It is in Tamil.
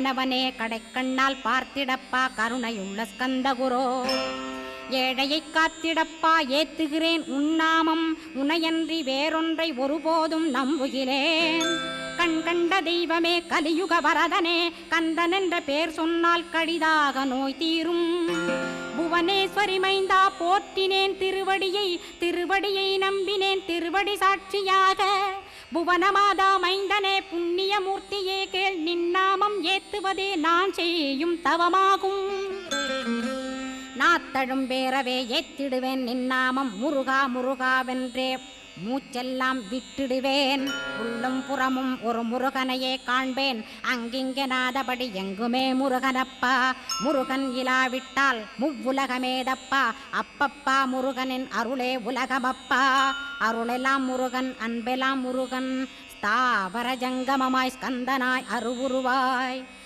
கணவனே கடைக்கண்ணால் பார்த்திடப்பா கருணையுள்ள ஸ்கந்தகுரோ ஏழையைக் காத்திடப்பா ஏத்துகிறேன் உன்னாமம் உனையன்றி வேறொன்றை ஒருபோதும் நம்புகிறேன். கண் கண்ட தெய்வமே கலியுக வரதனே கந்தன் என்ற பேர் சொன்னால் கடிதாக நோய் தீரும். புவனேஸ்வரி மைந்தா போற்றினேன் திருவடியை நம்பினேன் திருவடி சாட்சியாக. புவனமாதா மைந்தனே புண்ணியமூர்த்தியே கேள் நின்னாமம் ஏத்துவதே நான் செய்யும் தவமாகும். நாத்தழும் பேரவே ஏத்திடுவேன் நின்னாமம் முருகா முருகாவென்றே மூச்செல்லாம் விட்டிடுவேன். உள்ளும் புறமும் ஒரு முருகனையே காண்பேன் அங்கிங்கெனாதபடி எங்குமே முருகனப்பா. முருகன் இலாவிட்டால் முவ்வுலகமேதப்பா அப்பப்பா முருகனின் அருளே உலகமப்பா. அருளெல்லாம் முருகன் அன்பெல்லாம் முருகன் ஸ்தாவர ஜங்கமமாய் ஸ்கந்தனாய் அருவுருவாய்